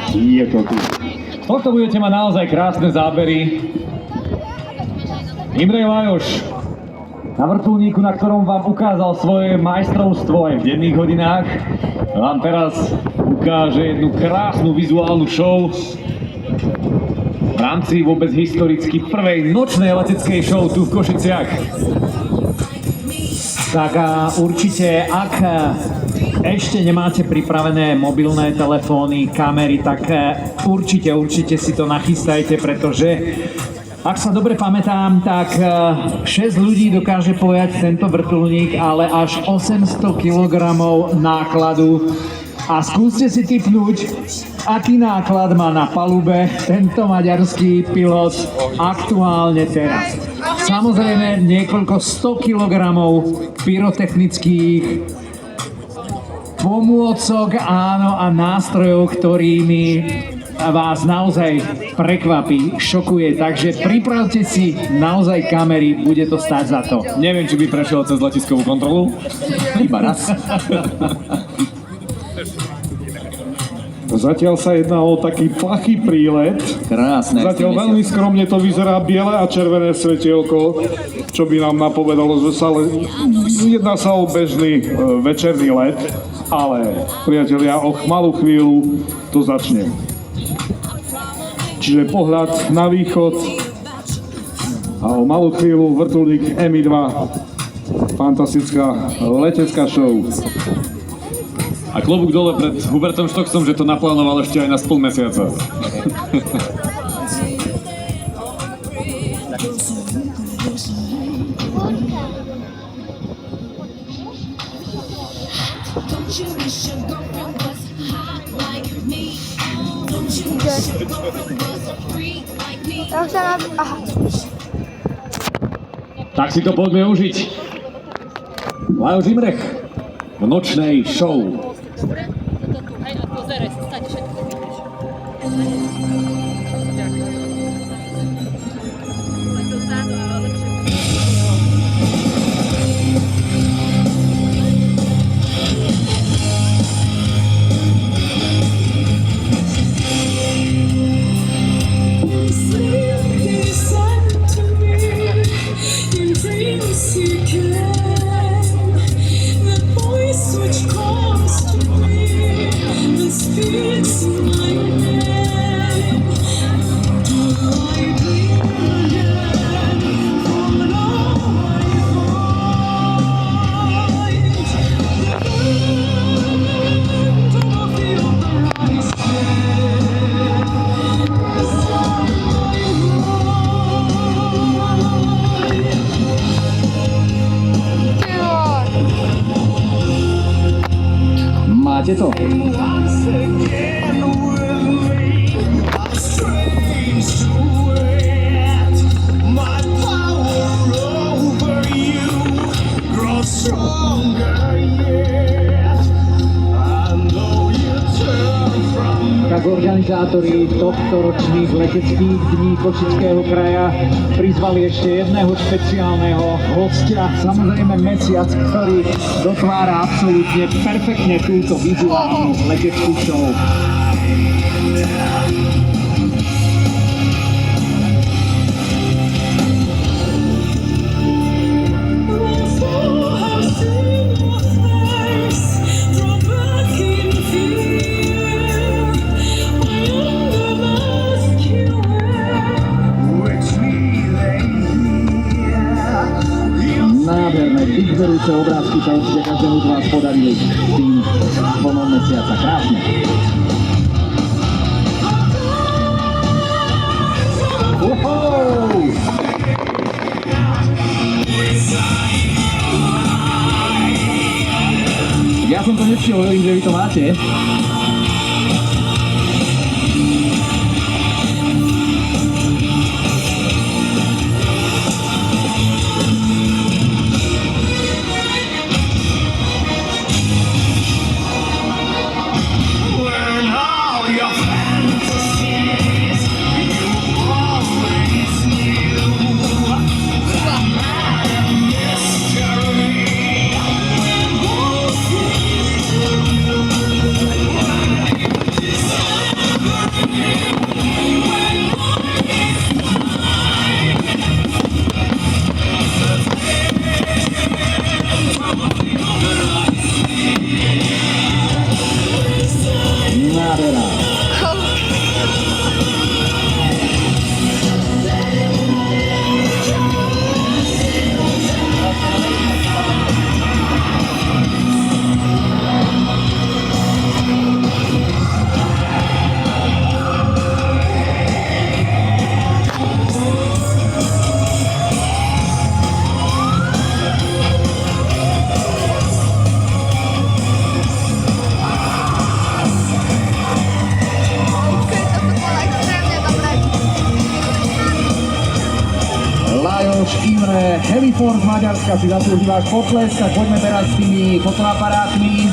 Je to tu. Toto budete mať naozaj krásne zábery. Imre Lajoš na vrtuľníku, na ktorom vám ukázal svoje majstrovstvo aj v denných hodinách, vám teraz ukáže jednu krásnu vizuálnu show v rámci vôbec historicky prvej nočnej leteckej show tu v Košiciach. Tak určite, ak ešte nemáte pripravené mobilné telefóny, kamery, tak určite si to nachystajte, pretože ak sa dobre pamätám, tak 6 ľudí dokáže pojať tento vrtuľník, ale až 800 kg nákladu. A skúste si tipnúť, aký náklad má na palube tento maďarský pilot aktuálne teraz. Samozrejme niekoľko 100 kg pyrotechnických pomôcok, áno, a nástrojov, ktorými vás naozaj prekvapí, šokuje. Takže pripravte si naozaj kamery, bude to stáť za to. Neviem, či by prešiel cez letiskovú kontrolu. Iba raz. Zatiaľ sa jedná o taký plachý prílet. Krásne. Zatiaľ veľmi skromne to vyzerá, biele a červené svetielko, čo by nám napovedalo, že sa jedná sa o bežný večerný let, ale priatelia, o malú chvíľu to začne. Čiže pohľad na východ a o malú chvíľu vrtuľník Mi-2. Fantastická letecká show. A klobúk dole pred Hubertom Štoxom, že to naplánoval ešte aj na pol mesiaca. Tak si to poďme užiť. Lajos Imrech v nočnej show. Máte to? Tak organizátori tohto ročných leteckých dní Košického kraja prizvali ešte jedného špeciálneho hostia, samozrejme Mesiac, ktorý dotvára absolútne perfektne túto vizuálnu leteckú show. Nádherné, vyzerujúce obrázky sa určite každému z vás podarili tým plnom mesiaca. Krásne. Uhou! Ja som to nevšiel, hovorím, že vy to máte. Helifor z Maďarska si zaslúži váš potlesk, tak poďme teraz s tými fotoaparátmi.